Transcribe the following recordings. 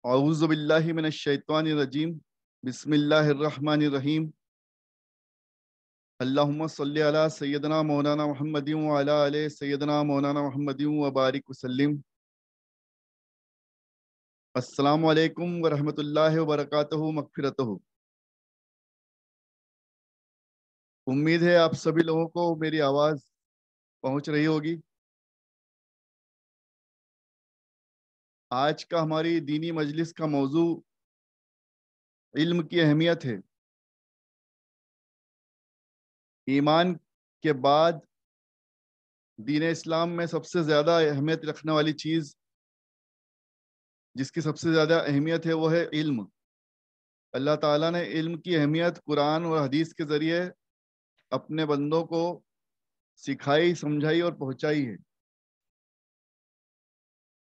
اعوذ باللہ من الشیطان الرجیم بسم اللہ الرحمن الرحیم اللہم صلی علی سیدنا مولانا محمد وعلی آلِ سیدنا مولانا محمد وبارک وسلم۔ السلام علیکم ورحمۃ اللہ وبرکاتہ مغفرتہ۔ امید ہے آپ سبھی لوگوں کو میری آواز پہنچ رہی ہوگی۔ آج کا ہماری دینی مجلس کا موضوع علم کی اہمیت ہے۔ ایمان کے بعد دین اسلام میں سب سے زیادہ اہمیت رکھنے والی چیز، جس کی سب سے زیادہ اہمیت ہے، وہ ہے علم۔ اللہ تعالیٰ نے علم کی اہمیت قرآن اور حدیث کے ذریعے اپنے بندوں کو سکھائی، سمجھائی اور پہنچائی ہے۔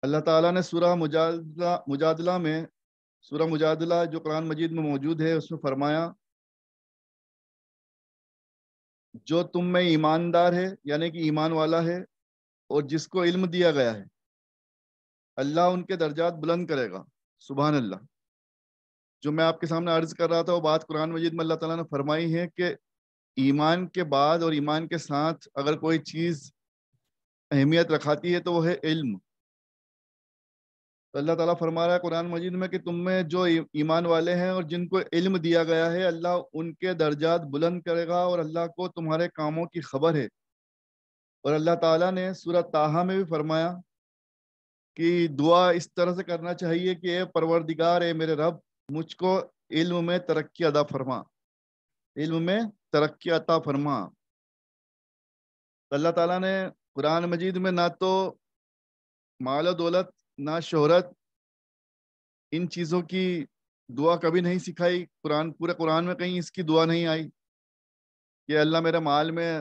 اللہ تعالیٰ نے سورہ مجادلہ جو قرآن مجید میں موجود ہے، اس میں فرمایا جو تم میں ایماندار ہے، یعنی کہ ایمان والا ہے، اور جس کو علم دیا گیا ہے، اللہ ان کے درجات بلند کرے گا۔ سبحان اللہ۔ جو میں آپ کے سامنے عرض کر رہا تھا، وہ بات قرآن مجید میں اللہ تعالیٰ نے فرمائی ہے کہ ایمان کے بعد اور ایمان کے ساتھ اگر کوئی چیز اہمیت رکھاتی ہے تو وہ ہے علم۔ تو اللہ تعالیٰ فرما رہا ہے قرآن مجید میں کہ تم میں جو ایمان والے ہیں اور جن کو علم دیا گیا ہے، اللہ ان کے درجات بلند کرے گا، اور اللہ کو تمہارے کاموں کی خبر ہے۔ اور اللہ تعالیٰ نے سورہ طٰہٰ میں بھی فرمایا کہ دعا اس طرح سے کرنا چاہیے کہ اے پروردگار، اے میرے رب، مجھ کو علم میں ترقی عطا فرما، علم میں ترقی عطا فرما۔ اللہ تعالیٰ نے قرآن مجید میں نہ تو مال و دولت، نہ شہرت، ان چیزوں کی دعا کبھی نہیں سکھائی۔ پورے قرآن میں کہیں اس کی دعا نہیں آئی کہ اللہ میرے مال میں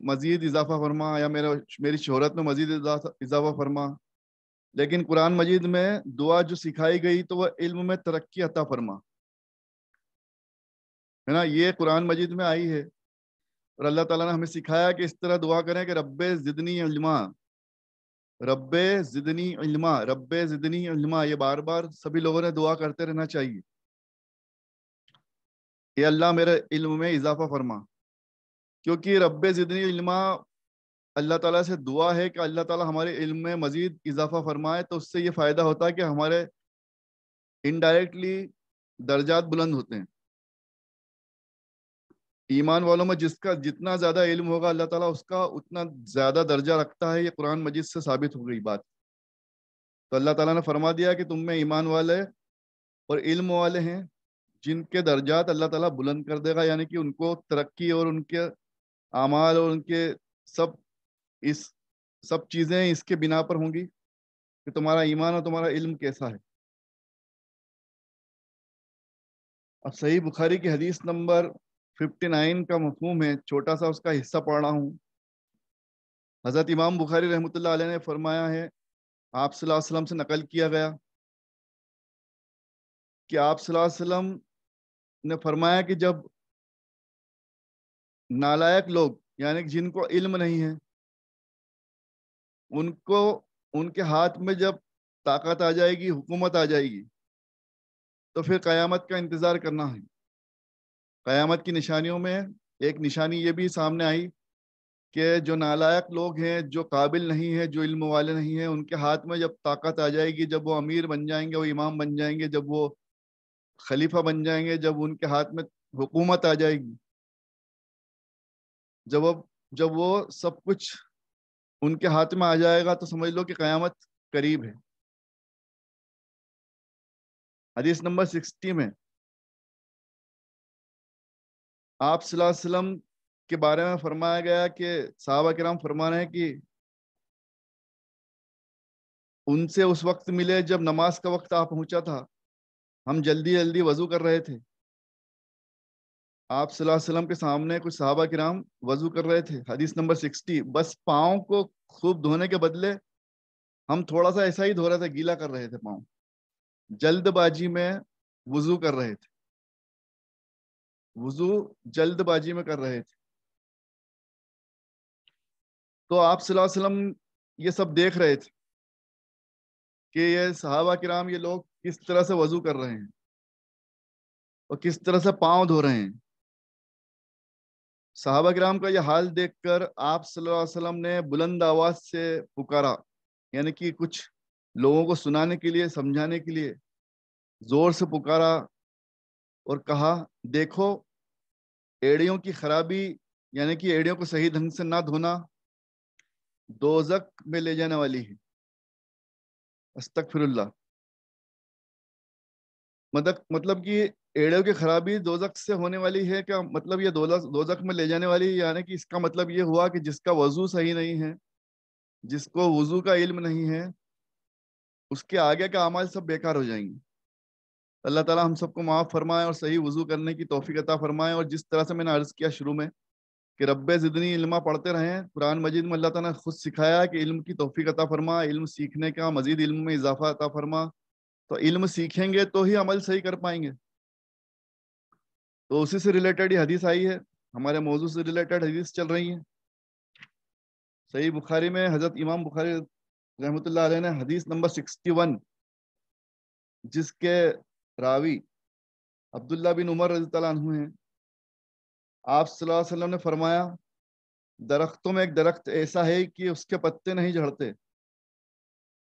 مزید اضافہ فرما یا میری شہرت میں مزید اضافہ فرما۔ لیکن قرآن مجید میں دعا جو سکھائی گئی تو وہ علم میں ترقی عطا فرما ہے نا، یہ قرآن مجید میں آئی ہے۔ اور اللہ تعالیٰ نے ہمیں سکھایا کہ اس طرح دعا کریں کہ رب زدنی علما، رب زدنی علما، رب زدنی علما۔ یہ بار بار سبھی لوگوں نے دعا کرتے رہنا چاہیے کہ اللہ میرے علم میں اضافہ فرما، کیونکہ رب زدنی علما اللہ تعالیٰ سے دعا ہے کہ اللہ تعالیٰ ہمارے علم میں مزید اضافہ فرمائے۔ تو اس سے یہ فائدہ ہوتا ہے کہ ہمارے انڈائریکٹلی درجات بلند ہوتے ہیں۔ ایمان والوں میں جس کا جتنا زیادہ علم ہوگا، اللہ تعالیٰ اس کا اتنا زیادہ درجہ رکھتا ہے۔ یہ قرآن مجید سے ثابت ہو گئی بات۔ تو اللہ تعالیٰ نے فرما دیا کہ تم میں ایمان والے اور علم والے ہیں جن کے درجات اللہ تعالیٰ بلند کر دے گا، یعنی کہ ان کو ترقی اور ان کے اعمال اور ان کے سب چیزیں اس کے بنا پر ہوں گی کہ تمہارا ایمان اور تمہارا علم کیسا ہے۔ اب صحیح بخاری کی حدیث نمبر 59 کا مفہوم ہے، چھوٹا سا اس کا حصہ پڑھ رہا ہوں۔ حضرت امام بخاری رحمۃ اللہ علیہ نے فرمایا ہے، آپ صلی اللہ علیہ وسلم سے نقل کیا گیا کہ آپ صلی اللہ علیہ وسلم نے فرمایا کہ جب نالائق لوگ، یعنی کہ جن کو علم نہیں ہے، ان کے ہاتھ میں جب طاقت آ جائے گی، حکومت آ جائے گی، تو پھر قیامت کا انتظار کرنا ہے۔ قیامت کی نشانیوں میں ایک نشانی یہ بھی سامنے آئی کہ جو نالائق لوگ ہیں، جو قابل نہیں ہیں، جو علم والے نہیں ہیں، ان کے ہاتھ میں جب طاقت آ جائے گی، جب وہ امیر بن جائیں گے، وہ امام بن جائیں گے، جب وہ خلیفہ بن جائیں گے، جب ان کے ہاتھ میں حکومت آ جائے گی، جب وہ سب کچھ ان کے ہاتھ میں آ جائے گا، تو سمجھ لو کہ قیامت قریب ہے۔ حدیث نمبر 60 میں آپ صلی اللہ علیہ وسلم کے بارے میں فرمایا گیا کہ صحابہ کرام فرما رہے ہیں کہ ان سے اس وقت ملے جب نماز کا وقت پہنچا تھا، ہم جلدی جلدی وضو کر رہے تھے۔ آپ صلی اللہ علیہ وسلم کے سامنے کچھ صحابہ کرام وضو کر رہے تھے۔ حدیث نمبر 60، بس پاؤں کو خوب دھونے کے بدلے ہم تھوڑا سا ایسا ہی دھو رہے تھے، گیلا کر رہے تھے پاؤں، جلد بازی میں وضو کر رہے تھے، وضو جلد بازی میں کر رہے تھے۔ تو آپ صلی اللہ علیہ وسلم یہ سب دیکھ رہے تھے، کہ یہ صحابہ کرام یہ لوگ کس طرح سے وضو کر رہے ہیں اور کس طرح سے پاؤں دھو رہے ہیں. صحابہ کرام کا یہ حال دیکھ کر آپ صلی اللہ علیہ وسلم نے بلند آواز سے پکارا، یعنی کہ کچھ لوگوں کو سنانے کے لیے، سمجھانے کے لیے زور سے پکارا اور کہا، دیکھو ایڑیوں کی خرابی، یعنی کہ ایڑیوں کو صحیح ڈھنگ سے نہ دھونا دوزخ میں لے جانے والی ہے. استغفر اللہ. مطلب کہ ایڑیوں کی خرابی دوزخ سے ہونے والی ہے کیا مطلب؟ یہ دوزخ میں لے جانے والی، یعنی کہ اس کا مطلب یہ ہوا کہ جس کا وضو صحیح نہیں ہے، جس کو وضو کا علم نہیں ہے، اس کے آگے کا اعمال سب بیکار ہو جائیں گے. اللہ تعالیٰ ہم سب کو معاف فرمائے اور صحیح وضو کرنے کی توفیق عطا فرمائے. اور جس طرح سے میں نے عرض کیا شروع میں کہ رب زدنی علما پڑھتے رہیں، قرآن مجید میں اللہ تعالیٰ نے خود سکھایا کہ علم کی توفیق عطا فرما، علم سیکھنے کا، مزید علم میں اضافہ عطا فرما. تو علم سیکھیں گے تو ہی عمل صحیح کر پائیں گے. تو اسی سے ریلیٹڈ یہ حدیث آئی ہے، ہمارے موضوع سے ریلیٹڈ حدیث چل رہی ہیں. صحیح بخاری میں حضرت امام بخاری رحمۃ اللہ علیہ نے حدیث نمبر 61، جس کے راوی عبداللہ بن عمر رضی اللہ عنہ ہیں، آپ صلی اللہ علیہ وسلم نے فرمایا، درختوں میں ایک درخت ایسا ہے کہ اس کے پتے نہیں جھڑتے،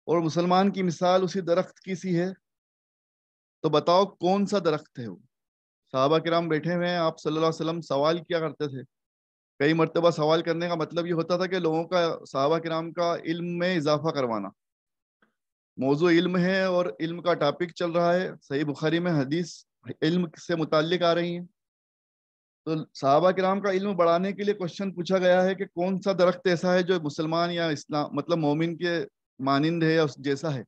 اور مسلمان کی مثال اسی درخت کی سی ہے. تو بتاؤ کون سا درخت ہے وہ؟ صحابہ کرام بیٹھے ہوئے ہیں، آپ صلی اللہ علیہ وسلم سوال کیا کرتے تھے. کئی مرتبہ سوال کرنے کا مطلب یہ ہوتا تھا کہ لوگوں کا، صحابہ کرام کا علم میں اضافہ کروانا. موضوع علم ہے اور علم کا ٹاپک چل رہا ہے، صحیح بخاری میں حدیث علم سے متعلق آ رہی ہیں. تو صحابہ کرام کا علم بڑھانے کے لیے کوشچن پوچھا گیا ہے کہ کون سا درخت ایسا ہے جو مسلمان یا اسلام مطلب مومن کے مانند ہے یا اس جیسا ہے.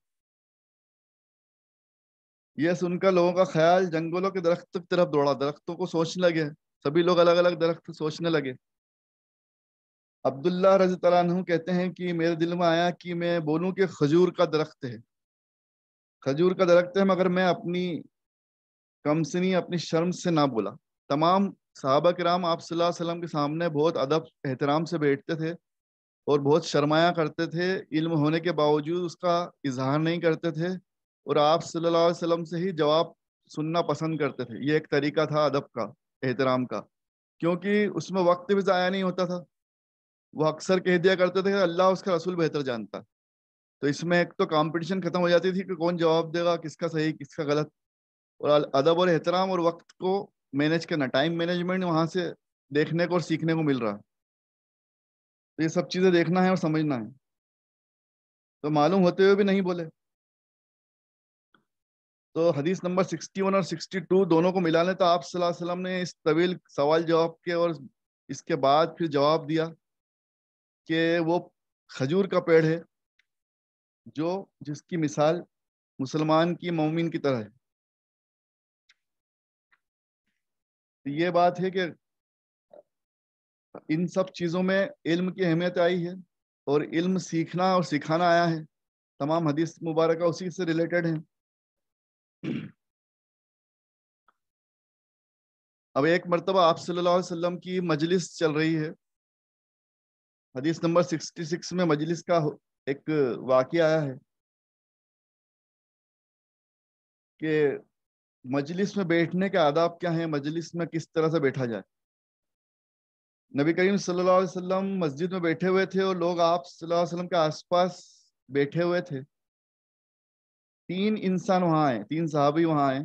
یہ سن کر لوگوں کا خیال جنگلوں کے درخت کی طرف دوڑا، درختوں کو سوچنے لگے، سبھی لوگ الگ الگ درخت سوچنے لگے. عبداللہ رضی اللہ عنہ کہتے ہیں کہ میرے دل میں آیا کہ میں بولوں کہ کھجور کا درخت ہے، کھجور کا درخت ہے، مگر میں اپنی کمسنی، اپنی شرم سے نہ بولا. تمام صحابہ کرام آپ صلی اللہ علیہ وسلم کے سامنے بہت ادب احترام سے بیٹھتے تھے اور بہت شرمایا کرتے تھے، علم ہونے کے باوجود اس کا اظہار نہیں کرتے تھے، اور آپ صلی اللہ علیہ وسلم سے ہی جواب سننا پسند کرتے تھے. یہ ایک طریقہ تھا ادب کا، احترام کا، کیونکہ اس میں وقت بھی ضائع نہیں ہوتا تھا. وہ اکثر کہہ دیا کرتے تھے کہ اللہ اس کا رسول بہتر جانتا. تو اس میں ایک تو کمپٹیشن ختم ہو جاتی تھی کہ کون جواب دے گا، کس کا صحیح کس کا غلط. اور ادب اور احترام اور وقت کو مینج کرنا، ٹائم مینجمنٹ وہاں سے دیکھنے کو اور سیکھنے کو مل رہا. تو یہ سب چیزیں دیکھنا ہے اور سمجھنا ہے. تو معلوم ہوتے ہوئے بھی نہیں بولے. تو حدیث نمبر 61 اور 62 دونوں کو ملا لیں تو آپ صلی اللہ علیہ وسلم نے اس طویل سوال جواب کے اور اس کے بعد پھر جواب دیا کہ وہ کھجور کا پیڑ ہے جس کی مثال مسلمان کی، مومن کی طرح ہے. تو یہ بات ہے کہ ان سب چیزوں میں علم کی اہمیت آئی ہے اور علم سیکھنا اور سکھانا آیا ہے. تمام حدیث مبارکہ اسی سے ریلیٹڈ ہیں. اب ایک مرتبہ آپ صلی اللہ علیہ وسلم کی مجلس چل رہی ہے. حدیث نمبر 66 میں مجلس کا ایک واقعہ آیا ہے کہ مجلس میں بیٹھنے کے آداب کیا ہیں، مجلس میں کس طرح سے بیٹھا جائے. نبی کریم صلی اللہ علیہ وسلم مسجد میں بیٹھے ہوئے تھے اور لوگ آپ صلی اللہ علیہ وسلم کے آس پاس بیٹھے ہوئے تھے. 3 انسان وہاں آئے، 3 صحابی وہاں آئے،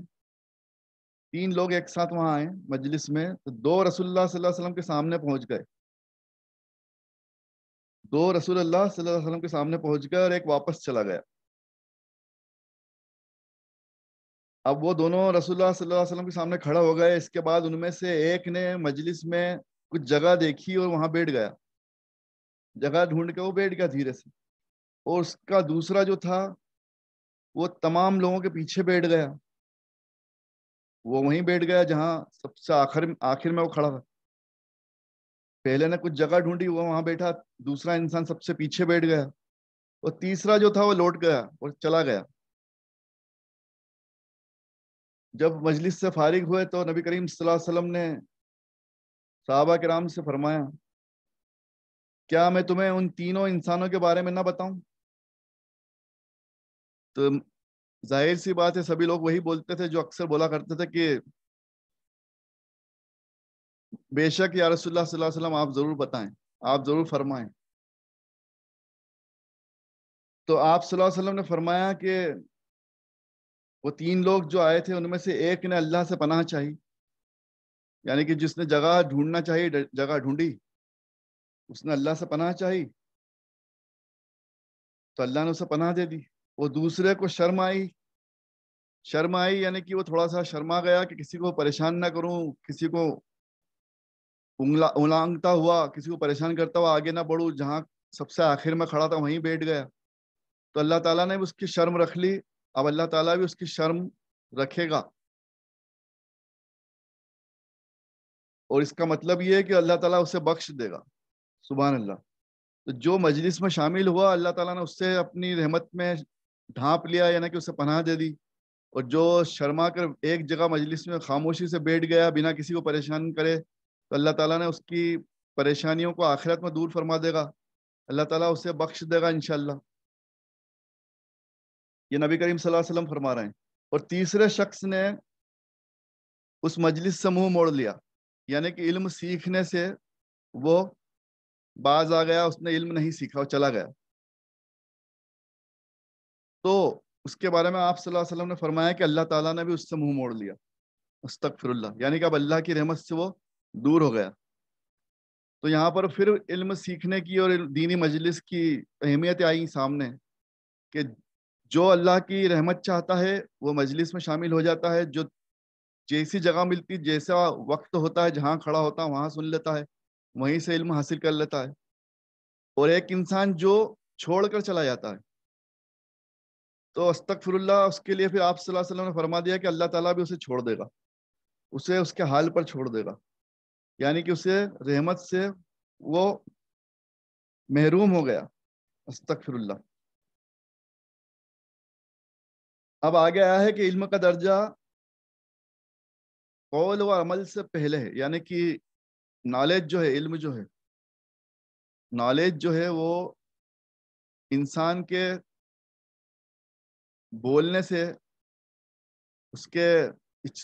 3 لوگ ایک ساتھ وہاں آئے مجلس میں. تو 2 رسول اللہ صلی اللہ علیہ وسلم کے سامنے پہنچ گئے، 2 رسول اللہ صلی اللہ علیہ وسلم کے سامنے پہنچ گئے اور ایک واپس چلا گیا. اب وہ دونوں رسول اللہ صلی اللہ علیہ وسلم کے سامنے کھڑا ہو گئے. اس کے بعد ان میں سے ایک نے مجلس میں کچھ جگہ دیکھی اور وہاں بیٹھ گیا، جگہ ڈھونڈ کے وہ بیٹھ گیا دھیرے سے. اور اس کا دوسرا جو تھا وہ تمام لوگوں کے پیچھے بیٹھ گیا، وہ وہیں بیٹھ گیا جہاں سب سے آخر میں وہ کھڑا تھا. پہلے نے کچھ جگہ ڈھونڈی، وہ وہاں بیٹھا، دوسرا انسان سب سے پیچھے بیٹھ گیا، اور تیسرا جو تھا وہ لوٹ گیا اور چلا گیا. جب مجلس سے فارغ ہوئے تو نبی کریم صلی اللہ علیہ وسلم نے صحابہ کرام سے فرمایا، کیا میں تمہیں ان تینوں انسانوں کے بارے میں نہ بتاؤں تو ظاہر سی بات ہے سبھی لوگ وہی بولتے تھے جو اکثر بولا کرتے تھے کہ بے شک یا رسول اللہ صلی اللہ علیہ وسلم آپ ضرور بتائیں، آپ ضرور فرمائیں۔ تو آپ صلی اللہ علیہ وسلم نے فرمایا کہ وہ 3 لوگ جو آئے تھے ان میں سے ایک نے اللہ سے پناہ چاہی، یعنی کہ جس نے جگہ ڈھونڈنا چاہیے جگہ ڈھونڈی، اس نے اللہ سے پناہ چاہی تو اللہ نے اسے پناہ دے دی۔ وہ دوسرے کو شرم آئی یعنی کہ وہ تھوڑا سا شرما گیا کہ کسی کو پریشان نہ کروں، کسی کو اولانگتا ہوا، کسی کو پریشان کرتا ہوا آگے نہ بڑھوں، جہاں سب سے آخر میں کھڑا تھا وہیں بیٹھ گیا۔ تو اللہ تعالیٰ نے بھی اس کی شرم رکھ لی، اب اللہ تعالیٰ بھی اس کی شرم رکھے گا، اور اس کا مطلب یہ ہے کہ اللہ تعالیٰ اسے بخش دے گا۔ سبحان اللہ۔ تو جو مجلس میں شامل ہوا اللہ تعالیٰ نے اس سے اپنی رحمت میں ڈھانپ لیا، یعنی کہ اسے پناہ دے دی، اور جو شرما کر ایک جگہ مجلس میں خاموشی سے بیٹھ گیا بنا کسی کو پریشان کرے تو اللہ تعالیٰ نے اس کی پریشانیوں کو آخرت میں دور فرما دے گا، اللہ تعالیٰ اسے بخش دے گا انشاءاللہ۔ یہ نبی کریم صلی اللہ علیہ وسلم فرما رہے ہیں۔ اور تیسرے شخص نے اس مجلس سے منہ موڑ لیا، یعنی کہ علم سیکھنے سے وہ باز آ گیا، اس نے علم نہیں سیکھا، وہ چلا گیا۔ تو اس کے بارے میں آپ صلی اللہ علیہ وسلم نے فرمایا کہ اللہ تعالیٰ نے بھی اس سے منہ موڑ لیا، استغفر اللہ، یعنی کہ اب اللہ کی رحمت سے وہ دور ہو گیا۔ تو یہاں پر پھر علم سیکھنے کی اور دینی مجلس کی اہمیت آئی سامنے کہ جو اللہ کی رحمت چاہتا ہے وہ مجلس میں شامل ہو جاتا ہے، جو جیسی جگہ ملتی، جیسا وقت ہوتا ہے، جہاں کھڑا ہوتا ہے وہاں سن لیتا ہے، وہیں سے علم حاصل کر لیتا ہے۔ اور ایک انسان جو چھوڑ کر چلا جاتا ہے تو استغفر اللہ، اس کے لیے پھر آپ صلی اللہ علیہ وسلم نے فرما دیا کہ اللہ تعالیٰ بھی اسے چھوڑ دے گا، اسے اس کے حال پر چھوڑ دے گا، یعنی کہ اسے رحمت سے وہ محروم ہو گیا۔ استغفر اللہ۔ اب آگے آیا ہے کہ علم کا درجہ قول و عمل سے پہلے ہے، یعنی کہ نالج جو ہے، علم جو ہے، نالج جو ہے وہ انسان کے بولنے سے، اس کے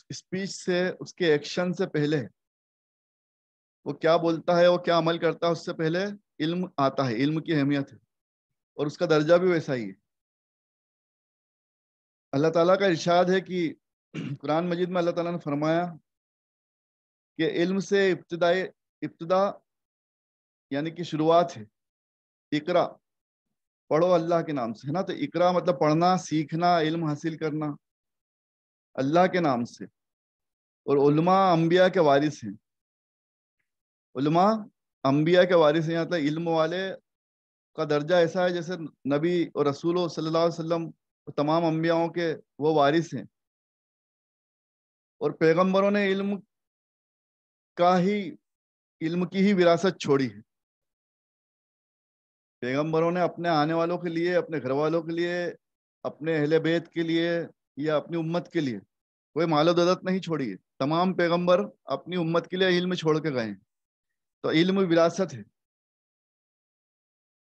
اسپیچ سے، اس کے ایکشن سے پہلے ہے۔ وہ کیا بولتا ہے، وہ کیا عمل کرتا ہے، اس سے پہلے علم آتا ہے، علم کی اہمیت ہے، اور اس کا درجہ بھی ویسا ہی ہے۔ اللہ تعالیٰ کا ارشاد ہے کہ قرآن مجید میں اللہ تعالیٰ نے فرمایا کہ علم سے ابتدا یعنی کہ شروعات ہے، اقرا، پڑھو اللہ کے نام سے، ہے نا۔ تو اقرا مطلب پڑھنا، سیکھنا، علم حاصل کرنا اللہ کے نام سے۔ اور علماء انبیاء کے وارث ہیں، علماء انبیاء کے وارث ہیں، یہاں علم والے کا درجہ ایسا ہے جیسے نبی اور رسول صلی اللہ علیہ وسلم تمام انبیاءوں کے وہ وارث ہیں، اور پیغمبروں نے علم کی ہی وراثت چھوڑی ہے۔ پیغمبروں نے اپنے آنے والوں کے لیے، اپنے گھر والوں کے لیے، اپنے اہل بیت کے لیے یا اپنی امت کے لیے کوئی مال و دولت نہیں چھوڑی ہے۔ تمام پیغمبر اپنی امت کے لیے علم چھوڑ کے گئے ہیں، تو علم وراثت ہے۔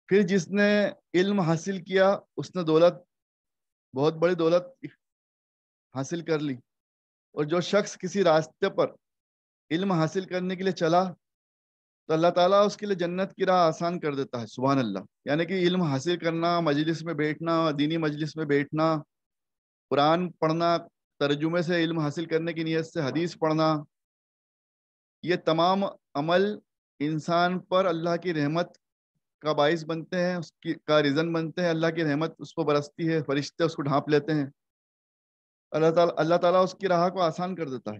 پھر جس نے علم حاصل کیا اس نے دولت، بہت بڑی دولت حاصل کر لی۔ اور جو شخص کسی راستے پر علم حاصل کرنے کے لیے چلا تو اللہ تعالیٰ اس کے لیے جنت کی راہ آسان کر دیتا ہے۔ سبحان اللہ۔ یعنی کہ علم حاصل کرنا، مجلس میں بیٹھنا، دینی مجلس میں بیٹھنا، قرآن پڑھنا، ترجمے سے علم حاصل کرنے کی نیت سے حدیث پڑھنا، یہ تمام عمل انسان پر اللہ کی رحمت کا باعث بنتے ہیں، اس کی کا ریزن بنتے ہیں، اللہ کی رحمت اس کو برستی ہے، فرشتے اس کو ڈھانپ لیتے ہیں، اللہ تعالیٰ اس کی راہ کو آسان کر دیتا ہے۔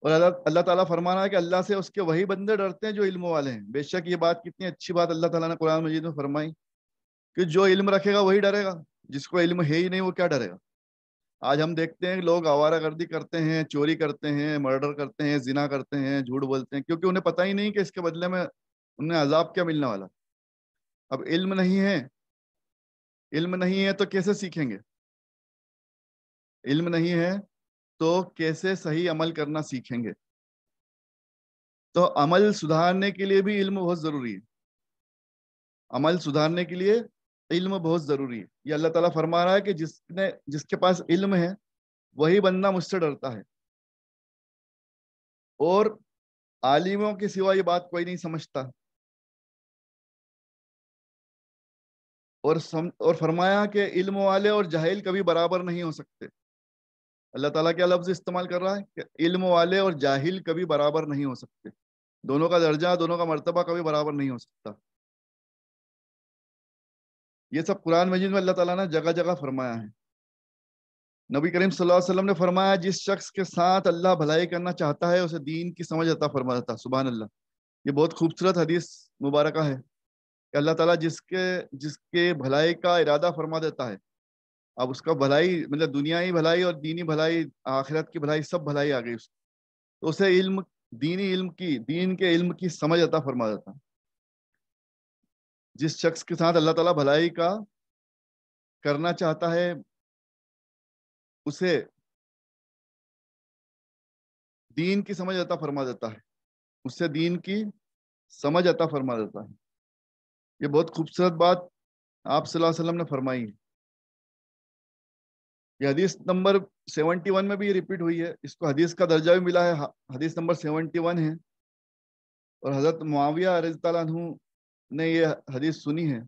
اور اللہ تعالیٰ فرمانا ہے کہ اللہ سے اس کے وہی بندے ڈرتے ہیں جو علم والے ہیں۔ بے شک یہ بات کتنی اچھی بات اللہ تعالیٰ نے قرآن مجید میں فرمائی کہ جو علم رکھے گا وہی ڈرے گا، جس کو علم ہے ہی نہیں وہ کیا ڈرے گا۔ آج ہم دیکھتے ہیں لوگ آوارہ گردی کرتے ہیں، چوری کرتے ہیں، مرڈر کرتے ہیں، زنا کرتے ہیں، جھوٹ بولتے ہیں، کیونکہ انہیں پتہ ہی نہیں کہ اس کے بدلے میں انہیں عذاب کیا ملنے والا۔ اب علم نہیں ہے، علم نہیں ہے تو کیسے سیکھیں گے؟ علم نہیں ہے تو کیسے صحیح عمل کرنا سیکھیں گے؟ تو عمل سدھارنے کے لیے بھی علم بہت ضروری ہے۔ عمل سدھارنے کے لیے علم بہت ضروری ہے. یہ اللہ تعالیٰ فرما رہا ہے کہ جس کے پاس علم ہے وہی بندہ مجھ سے ڈرتا ہے، اور عالموں کے سوا یہ بات کوئی نہیں سمجھتا. اور فرمایا کہ علم والے اور جاہل کبھی برابر نہیں ہو سکتے. اللہ تعالیٰ کیا لفظ استعمال کر رہا ہے کہ علم والے اور جاہل کبھی برابر نہیں ہو سکتے. دونوں کا درجہ، دونوں کا مرتبہ کبھی برابر نہیں ہو سکتا. یہ سب قرآن مجید میں اللہ تعالیٰ نے جگہ جگہ فرمایا ہے. نبی کریم صلی اللہ علیہ وسلم نے فرمایا جس شخص کے ساتھ اللہ بھلائی کرنا چاہتا ہے اسے دین کی سمجھ عطا فرما دیتا ہے. سبحان اللہ. یہ بہت خوبصورت حدیث مبارکہ ہے کہ اللہ تعالیٰ جس کے بھلائی کا ارادہ فرما دیتا ہے. اب اس کا بھلائی مطلب دنیائی بھلائی اور دینی بھلائی، آخرت کی بھلائی، سب بھلائی آ گئی اس تو اسے دین کے علم کی سمجھ عطا فرما دیتا ہے. جس شخص کے ساتھ اللہ تعالیٰ بھلائی کا کرنا چاہتا ہے اسے دین کی سمجھ عطا فرما دیتا ہے، اسے دین کی سمجھ عطا فرما دیتا ہے. یہ بہت خوبصورت بات آپ صلی اللہ علیہ وسلم نے فرمائی ہے. یہ حدیث نمبر 71 میں بھی یہ ریپیٹ ہوئی ہے. اس کو حدیث کا درجہ بھی ملا ہے، حدیث نمبر 71 ہے. اور حضرت معاویہ رضی اللہ عنہ نے یہ حدیث سنی ہے،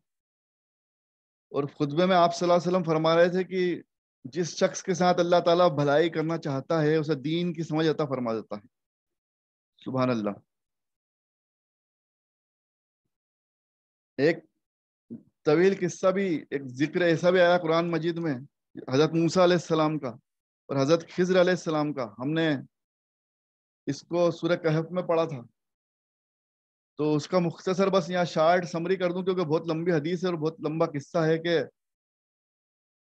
اور خطبے میں آپ صلی اللہ علیہ وسلم فرما رہے تھے کہ جس شخص کے ساتھ اللہ تعالیٰ بھلائی کرنا چاہتا ہے اسے دین کی سمجھ عطا فرما دیتا ہے. سبحان اللہ. ایک طویل قصہ بھی، ایک ذکر ایسا بھی آیا قرآن مجید میں حضرت موسیٰ علیہ السلام کا اور حضرت خضر علیہ السلام کا. ہم نے اس کو سورہ کہف میں پڑھا تھا، تو اس کا مختصر بس یہاں شارٹ سمری کر دوں کیونکہ بہت لمبی حدیث ہے اور بہت لمبا قصہ ہے. کہ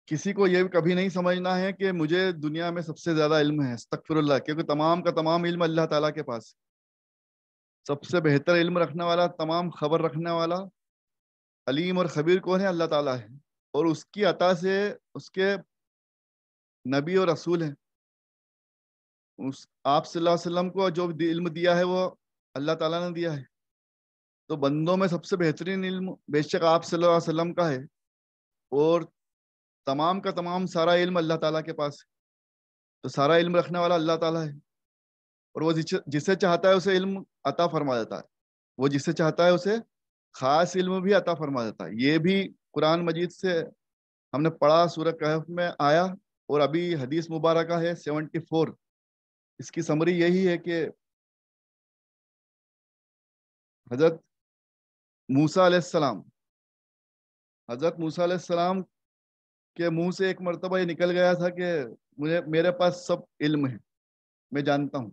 کسی کو یہ کبھی نہیں سمجھنا ہے کہ مجھے دنیا میں سب سے زیادہ علم ہے، استغفر اللہ، کیونکہ تمام کا تمام علم اللہ تعالیٰ کے پاس. سب سے بہتر علم رکھنے والا، تمام خبر رکھنے والا، علیم اور خبیر کون ہے؟ اللہ تعالیٰ ہے. اور اس کی عطا سے اس کے نبی اور رسول ہیں. آپ صلی اللہ علیہ وسلم کو جو علم دیا ہے وہ اللہ تعالیٰ نے دیا ہے. تو بندوں میں سب سے بہترین علم بے شک آپ صلی اللہ علیہ وسلم کا ہے، اور تمام کا تمام سارا علم اللہ تعالیٰ کے پاس ہے. تو سارا علم رکھنے والا اللہ تعالیٰ ہے، اور وہ جسے چاہتا ہے اسے علم عطا فرما دیتا ہے. وہ جسے چاہتا ہے اسے خاص علم بھی عطا فرما دیتا ہے. یہ بھی قرآن مجید سے ہم نے پڑھا، سورہ کہف میں آیا، اور ابھی حدیث مبارکہ ہے 74. اس کی سمری یہی ہے کہ حضرت موسیٰ علیہ السلام کے منہ سے ایک مرتبہ یہ نکل گیا تھا کہ میرے پاس سب علم ہے، میں جانتا ہوں،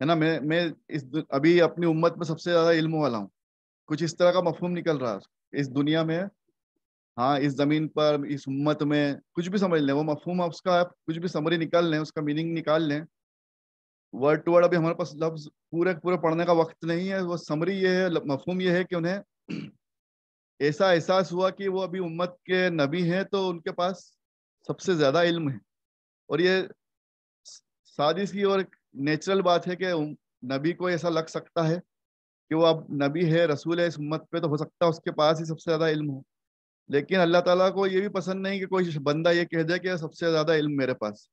ہے نا، میں ابھی اپنی امت میں سب سے زیادہ علم والا ہوں. کچھ اس طرح کا مفہوم نکل رہا ہے اس دنیا میں. ہاں، اس زمین پر، اس امت میں کچھ بھی سمجھ لیں، وہ مفہوم اس کا آپ کچھ بھی سمری نکال لیں، اس کا میننگ نکال لیں، ورڈ ٹو ورڈ. ابھی ہمارے پاس لفظ پورے پڑھنے کا وقت نہیں ہے. وہ سمری یہ ہے، مفہوم یہ ہے کہ انہیں ایسا احساس ہوا کہ وہ ابھی امت کے نبی ہیں تو ان کے پاس سب سے زیادہ علم ہے. اور یہ سادی سی اور نیچرل بات ہے کہ نبی کو ایسا لگ سکتا ہے کہ وہ اب نبی ہے، رسول ہے اس امت پہ، تو ہو سکتا ہے اس کے پاس ہی سب سے زیادہ علم ہو. لیکن اللہ تعالیٰ کو یہ بھی پسند نہیں کہ کوئی بندہ یہ کہہ دے کہ سب سے زیادہ علم میرے پاس.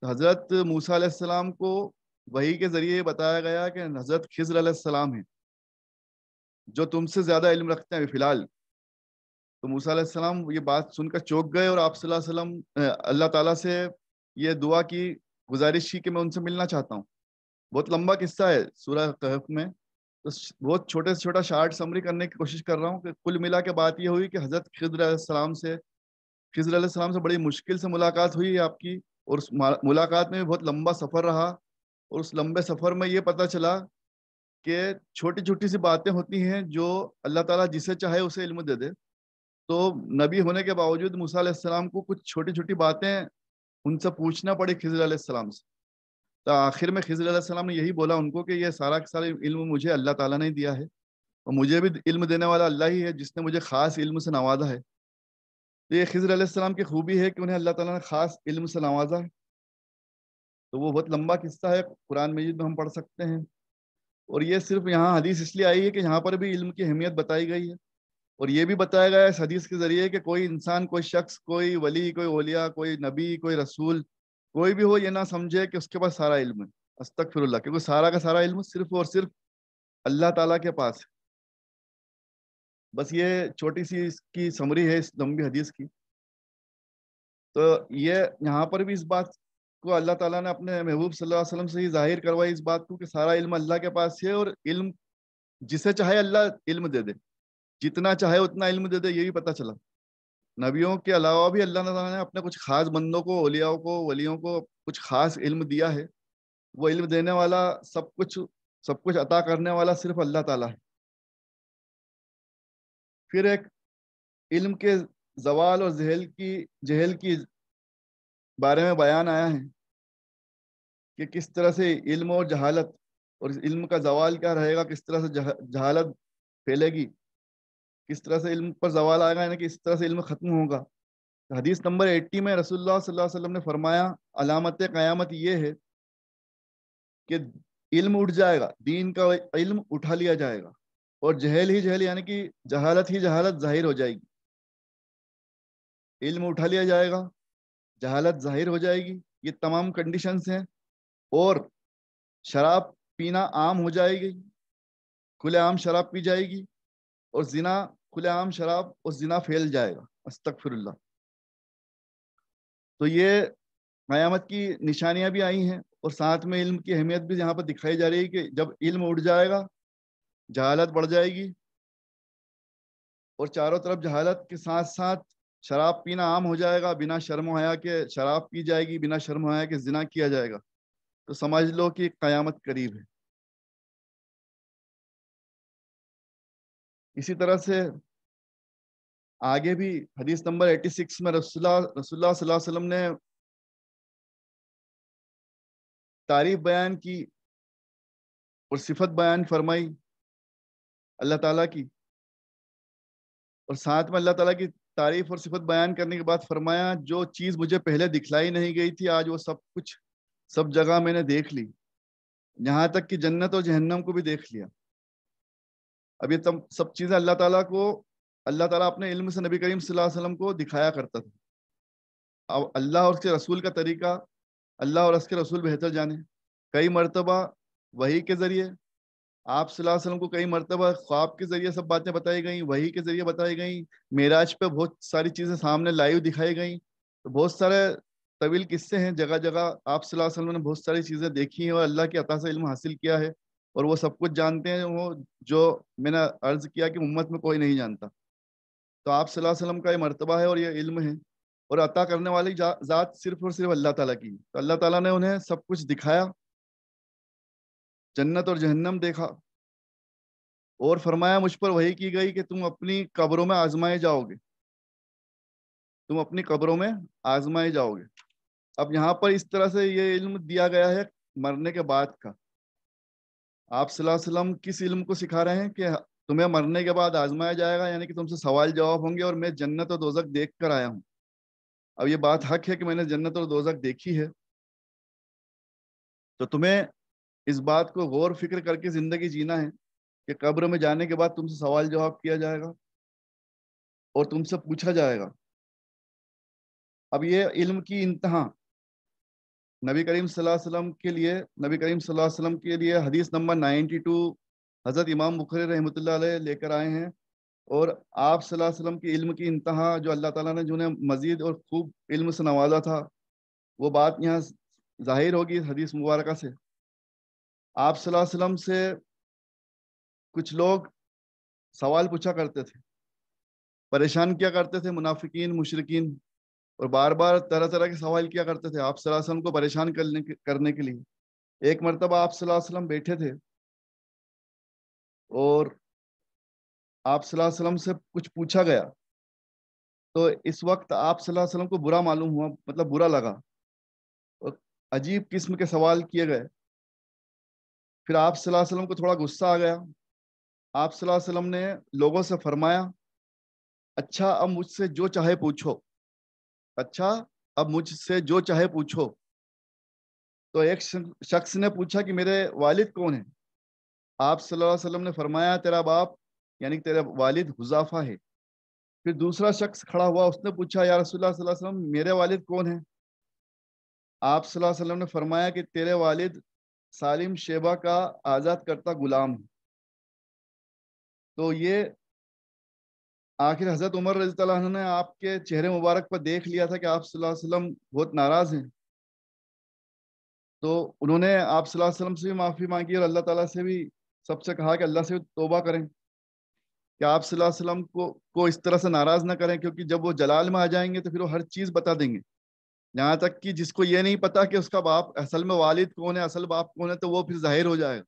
تو حضرت موسیٰ علیہ السلام کو وحی کے ذریعے یہ بتایا گیا کہ حضرت خضر علیہ السلام ہیں جو تم سے زیادہ علم رکھتے ہیں فی الحال. تو موسیٰ علیہ السلام یہ بات سن کر چونک گئے، اور آپ صلی اللہ علیہ وسلم اللہ تعالیٰ سے یہ دعا کی، گزارش کی کہ میں ان سے ملنا چاہتا ہوں. بہت لمبا قصہ ہے سورہ کہف میں، تو بہت چھوٹے سے چھوٹا شارٹ سمری کرنے کی کوشش کر رہا ہوں. کہ کل ملا کے بات یہ ہوئی کہ حضرت خضر علیہ السلام سے بڑی مشکل سے ملاقات ہوئی آپ کی، اور اس ملاقات میں بہت لمبا سفر رہا. اور اس لمبے سفر میں یہ پتہ چلا کہ چھوٹی چھوٹی سی باتیں ہوتی ہیں جو اللہ تعالیٰ جسے چاہے اسے علم دے دے. تو نبی ہونے کے باوجود موسیٰ علیہ السلام کو کچھ چھوٹی چھوٹی باتیں ان سے پوچھنا پڑی خضر علیہ السلام سے. تو آخر میں خضر علیہ السلام نے یہی بولا ان کو کہ یہ سارا علم مجھے اللہ تعالیٰ نے دیا ہے، اور مجھے بھی علم دینے والا اللہ ہی ہے جس نے مجھے خاص علم سے نوازا ہے. تو یہ خضر علیہ السلام کی خوبی ہے کہ انہیں اللہ تعالیٰ نے خاص علم سے نوازا ہے. تو وہ بہت لمبا قصہ ہے، قرآن مجید میں ہم پڑھ سکتے ہیں. اور یہ صرف یہاں حدیث اس لیے آئی ہے کہ یہاں پر بھی علم کی اہمیت بتائی گئی ہے، اور یہ بھی بتایا گیا ہے اس حدیث کے ذریعے کہ کوئی انسان، کوئی شخص، کوئی ولی، کوئی اولیاء، کوئی نبی، کوئی رسول، کوئی بھی ہو، یہ نہ سمجھے کہ اس کے پاس سارا علم ہے. استغفر اللہ، کیونکہ سارا کا سارا علم صرف اور صرف اللہ تعالیٰ کے پاس ہے. بس یہ چھوٹی سی اس کی سمری ہے اس لمبی حدیث کی. تو یہ یہاں پر بھی اس بات کو اللہ تعالیٰ نے اپنے محبوب صلی اللہ علیہ وسلم سے ہی ظاہر کروائی اس بات کو کہ سارا علم اللہ کے پاس ہے، اور علم جسے چاہے اللہ علم دے دے، جتنا چاہے اتنا علم دے دے. یہ بھی پتہ چلا نبیوں کے علاوہ بھی اللہ تعالیٰ نے اپنے کچھ خاص بندوں کو، اولیاء کو، ولیوں کو کچھ خاص علم دیا ہے. وہ علم دینے والا، سب کچھ عطا کرنے والا صرف اللہ تعالیٰ ہے. پھر ایک علم کے زوال اور جہل کی بارے میں بیان آیا ہے کہ کس طرح سے علم اور جہالت، اور اس علم کا زوال کیا رہے گا، کس طرح سے جہالت پھیلے گی، کس طرح سے علم پر زوال آئے گا، یعنی کہ اس طرح سے علم ختم ہوگا. حدیث نمبر 80 میں رسول اللہ صلی اللہ علیہ وسلم نے فرمایا علامت قیامت یہ ہے کہ علم اٹھ جائے گا، دین کا علم اٹھا لیا جائے گا، اور جہل ہی جہل، یعنی کہ جہالت ہی جہالت ظاہر ہو جائے گی. علم اٹھا لیا جائے گا، جہالت ظاہر ہو جائے گی، یہ تمام کنڈیشنز ہیں. اور شراب پینا عام ہو جائے گی، کھلے عام شراب پی جائے گی، اور زنا، کھلے عام شراب اور زنا پھیل جائے گا. استغفر اللہ. تو یہ قیامت کی نشانیاں بھی آئی ہیں، اور ساتھ میں علم کی اہمیت بھی یہاں پر دکھائی جا رہی ہے کہ جب علم اٹھ جائے گا، جہالت بڑھ جائے گی، اور چاروں طرف جہالت کے ساتھ ساتھ شراب پینا عام ہو جائے گا، بنا شرم و حیا کے شراب پی جائے گی، بنا شرم و حیا کے زنا کیا جائے گا، تو سمجھ لو کہ قیامت قریب ہے. اسی طرح سے آگے بھی حدیث نمبر 86 میں رسول اللہ صلی اللہ علیہ وسلم نے تعریف بیان کی اور صفت بیان فرمائی اللہ تعالیٰ کی، اور ساتھ میں اللہ تعالیٰ کی تعریف اور صفت بیان کرنے کے بعد فرمایا جو چیز مجھے پہلے دکھلائی نہیں گئی تھی، آج وہ سب جگہ میں نے دیکھ لی، یہاں تک کہ جنت اور جہنم کو بھی دیکھ لیا. اب یہ سب چیزیں اللہ تعالیٰ اپنے علم سے نبی کریم صلی اللہ علیہ وسلم کو دکھایا کرتا تھا. اب اللہ اور اس کے رسول کا طریقہ، اللہ اور اس کے رسول بہتر جانے. کئی مرتبہ وحی کے ذریعے آپ صلی اللہ علیہ وسلم کو کئی مرتبہ خواب کے ذریعے سب باتیں بتائی گئیں، وحی کے ذریعے بتائی گئیں، معراج پہ بہت ساری چیزیں سامنے لائیو دکھائی گئیں. تو بہت سارے طویل قصے ہیں، جگہ جگہ آپ صلی اللہ علیہ وسلم نے بہت ساری چیزیں دیکھی ہیں اور اللہ کی عطا سے علم حاصل کیا ہے، اور وہ سب کچھ جانتے ہیں، وہ جو میں نے عرض کیا کہ امت میں کوئی نہیں جانتا. تو آپ صلی اللہ علیہ وسلم کا یہ مرتبہ ہے اور یہ علم ہے، اور عطا کرنے والی ذات صرف اور صرف اللہ تعالیٰ کی. تو اللہ تعالیٰ نے انہیں سب کچھ دکھایا، جنت اور جہنم دیکھا، اور فرمایا مجھ پر وحی کی گئی کہ تم اپنی قبروں میں آزمائے جاؤ گے، تم اپنی قبروں میں آزمائے جاؤ گے. اب یہاں پر اس طرح سے یہ علم دیا گیا ہے مرنے کے بعد کا. آپ صلی اللہ علیہ وسلم کس علم کو سکھا رہے ہیں کہ تمہیں مرنے کے بعد آزمایا جائے گا، یعنی کہ تم سے سوال جواب ہوں گے، اور میں جنت اور دوزخ دیکھ کر آیا ہوں. اب یہ بات حق ہے کہ میں نے جنت اور دوزخ دیکھی ہے، تو تمہیں اس بات کو غور فکر کر کے زندگی جینا ہے کہ قبر میں جانے کے بعد تم سے سوال جواب کیا جائے گا اور تم سے پوچھا جائے گا. اب یہ علم کی انتہا نبی کریم صلی اللہ علیہ وسلم کے لیے حدیث نمبر 92 حضرت امام بخاری رحمۃ اللہ علیہ لے کر آئے ہیں. اور آپ صلی اللہ علیہ وسلم کے علم کی انتہا، جو اللہ تعالیٰ نے جنہیں مزید اور خوب علم سے نوازا تھا، وہ بات یہاں ظاہر ہوگی اس حدیث مبارکہ سے. آپ صلی اللہ علیہ وسلم سے کچھ لوگ سوال پوچھا کرتے تھے، پریشان کیا کرتے تھے، منافقین، مشرکین، اور بار بار طرح طرح کے سوال کیا کرتے تھے آپ صلی اللہ علیہ وسلم کو پریشان کرنے کے لیے. ایک مرتبہ آپ صلی اللہ علیہ وسلم بیٹھے تھے اور آپ صلی اللہ علیہ وسلم سے کچھ پوچھا گیا، تو اس وقت آپ صلی اللہ علیہ وسلم کو برا معلوم ہوا، مطلب برا لگا، اور عجیب قسم کے سوال کیے گئے. پھر آپ صلی اللہ علیہ وسلم کو تھوڑا غصہ آ گیا. آپ صلی اللہ علیہ وسلم نے لوگوں سے فرمایا اچھا اب مجھ سے جو چاہے پوچھو، اچھا اب مجھ سے جو چاہے پوچھو. تو ایک شخص نے پوچھا کہ میرے والد کون ہیں؟ آپ صلی اللہ علیہ وسلم نے فرمایا تیرا باپ یعنی تیرا والد حذافہ ہے. پھر دوسرا شخص کھڑا ہوا, اس نے پوچھا یا رسول اللہ صلی اللہ علیہ وسلم میرے والد کون ہیں؟ آپ صلی اللہ علیہ وسلم نے فرمایا کہ تیرے والد سالم شیبہ کا آزاد کرتا غلام ہے. تو یہ آخر حضرت عمر رضی اللہ عنہ نے آپ کے چہرے مبارک پر دیکھ لیا تھا کہ آپ صلی اللہ علیہ وسلم بہت ناراض ہیں, تو انہوں نے آپ صلی اللہ علیہ وسلم سے بھی معافی مانگی اور اللہ تعالیٰ سے بھی سب سے کہا کہ اللہ سے توبہ کریں کہ آپ صلی اللہ علیہ وسلم کو اس طرح سے ناراض نہ کریں, کیونکہ جب وہ جلال میں آ جائیں گے تو پھر وہ ہر چیز بتا دیں گے, یہاں تک کہ جس کو یہ نہیں پتا کہ اس کا باپ اصل میں والد کون ہے, اصل باپ کون ہے, تو وہ پھر ظاہر ہو جائے گا,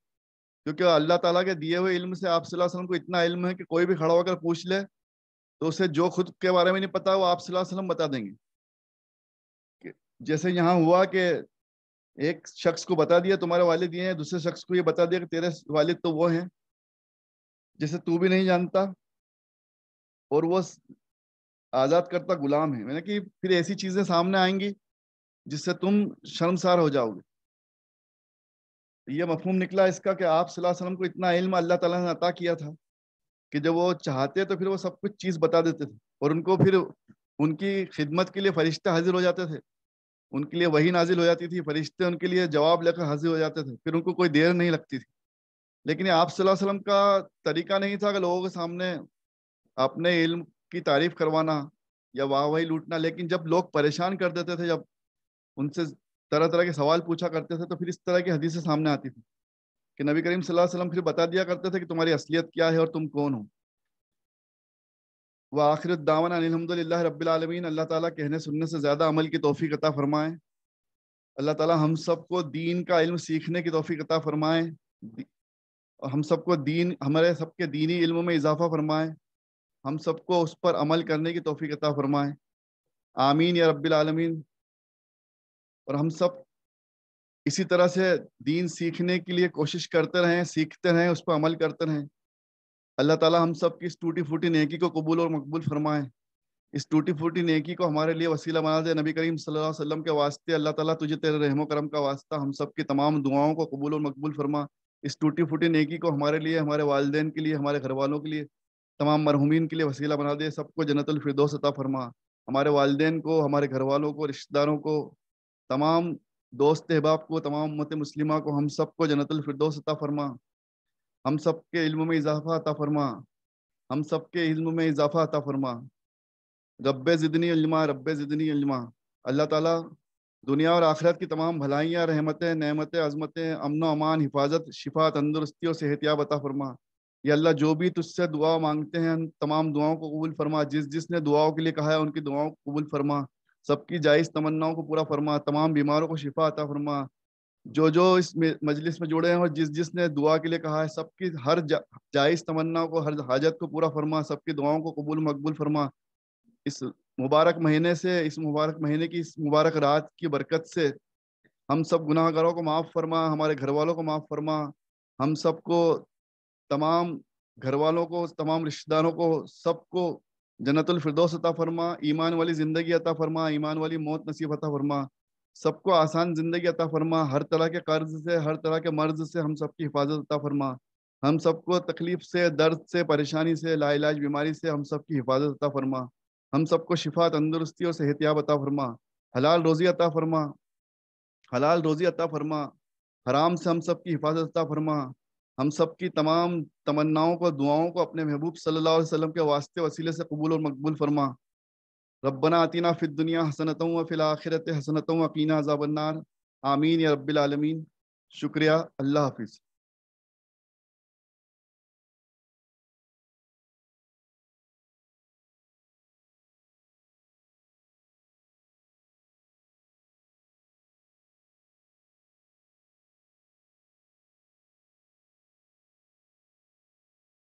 کیونکہ اللہ تعالیٰ کے دیے ہوئے علم سے آپ صلی اللہ علیہ وسلم کو اتنا علم ہے کہ کوئی بھی کھڑا ہو کر پوچھ لے تو اسے جو خود کے بارے میں نہیں پتا وہ آپ صلی اللہ علیہ وسلم بتا دیں گے. جیسے یہاں ہوا کہ ایک شخص کو بتا دیا تمہارے والد یہ ہیں, دوسرے شخص کو یہ بتا دیا کہ تیرے والد تو وہ ہیں جسے تو بھی نہیں جانتا, اور وہ آزاد کرتا غلام ہے. میں نے کہ پھر ایسی چیزیں سامنے آئیں گی جس سے تم شرمسار ہو جاؤ گے. یہ مفہوم نکلا اس کا کہ آپ صلی اللہ علیہ وسلم کو اتنا علم اللہ تعالیٰ نے عطا کیا تھا کہ جب وہ چاہتے تو پھر وہ سب کچھ چیز بتا دیتے تھے, اور ان کو پھر ان کی خدمت کے لیے فرشتے حاضر ہو جاتے تھے, ان کے لیے وحی نازل ہو جاتی تھی, فرشتے ان کے لیے جواب لے کر حاضر ہو جاتے تھے, پھر ان کو کوئی دیر نہیں لگتی تھی. لیکن یہ آپ صلی اللہ علیہ وسلم کا طریقہ نہیں تھا کہ لوگوں کے سامنے اپنے علم کی تعریف کروانا یا واہ واہی لوٹنا, لیکن جب لوگ پریشان کر دیتے تھے, جب ان سے طرح طرح کے سوال پوچھا کرتے تھے, تو پھر اس طرح کی حدیثیں سامنے آتی تھی کہ نبی کریم صلی اللہ علیہ وسلم پھر بتا دیا کرتے تھے کہ تمہاری اصلیت کیا ہے اور تم کون ہو. وآخر الدعوانا ان الحمد للہ رب العالمین. اللہ تعالیٰ کہنے سننے سے زیادہ عمل کی توفیق عطا فرمائے. اللہ تعالیٰ ہم سب کو دین کا علم سیکھنے کی توفیق عطا فرمائے, اور ہم سب کو ہمارے سب کے دینی علم میں اضافہ فرمائے, ہم سب کو اس پر عمل کرنے کی توفیق عطا فرمائے. آمین یا رب العالمین. اور ہم سب اسی طرح سے دین سیکھنے کے لیے کوشش کرتے رہیں, سیکھتے رہیں, اس پر عمل کرتے رہیں. اللہ تعالیٰ ہم سب کی اس ٹوٹی پھوٹی نیکی کو قبول اور مقبول فرمائے. اس ٹوٹی پھوٹی نیکی کو ہمارے لیے وسیلہ بنا دے. نبی کریم صلی اللہ علیہ وسلم کے واسطے اللہ تعالیٰ تجھے تیرے رحم و کرم کا واسطہ ہم سب کی تمام دعاؤں کو قبول اور مقبول فرما. اس ٹوٹی پھوٹی نیکی کو ہمارے لیے, ہمارے والدین کے لیے, ہمارے گھر والوں کے لیے, تمام مرحومین کے لیے وسیلہ بنا دے. سب کو جنت الفردوس عطا فرما. ہمارے والدین کو, ہمارے گھر والوں کو, رشتہ داروں کو, تمام دوست احباب کو, تمام امت مسلمہ کو, ہم سب کو جنت الفردوس عطا فرما. ہم سب کے علم میں اضافہ عطا فرما. ہم سب کے علم میں اضافہ عطا فرما. رب زدنی علما, رب زدنی علما. اللہ تعالیٰ دنیا اور آخرت کی تمام بھلائیاں, رحمتیں, نعمتیں, عظمتیں, امن و امان, حفاظت, شفا, تندرستی اور صحت یاب عطا فرما. یا اللہ جو بھی تجھ سے دعا مانگتے ہیں ان تمام دعاؤں کو قبول فرما. جس نے دعاؤں کے لیے کہا ہے ان کی دعاؤں کو قبول فرما. سب کی جائز تمناؤں کو پورا فرما. تمام بیماروں کو شفا عطا فرما. جو اس مجلس میں جڑے ہیں اور جس نے دعا کے لیے کہا ہے, سب کی ہر جائز تمنا کو, ہر حاجت کو پورا فرما. سب کی دعاؤں کو قبول مقبول فرما. اس مبارک مہینے سے, اس مبارک مہینے کی اس مبارک رات کی برکت سے ہم سب گناہ گاروں کو معاف فرما, ہمارے گھر والوں کو معاف فرما. ہم سب کو, تمام گھر والوں کو, تمام رشتہ داروں کو, سب کو جنت الفردوس عطا فرما. ایمان والی زندگی عطا فرما, ایمان والی موت نصیب عطا فرما. سب کو آسان زندگی عطا فرما. ہر طرح کے قرض سے, ہر طرح کے مرض سے ہم سب کی حفاظت عطا فرما. ہم سب کو تکلیف سے, درد سے, پریشانی سے, لا علاج بیماری سے ہم سب کی حفاظت عطا فرما. ہم سب کو شفا, تندرستی اور صحت یاب عطا فرما. حلال روزی عطا فرما, حلال روزی عطا فرما. حرام سے ہم سب کی حفاظت عطا فرما. ہم سب کی تمام تمناؤں کو, دعاؤں کو اپنے محبوب صلی اللہ علیہ وسلم کے واسطے وسیلے سے قبول اور مقبول فرما. ربنا آتنا فی الدنیا حسنۃ وفی الآخرۃ حسنۃ وقینا عذاب النار. آمین یا رب العالمین. شکریہ. اللہ حافظ.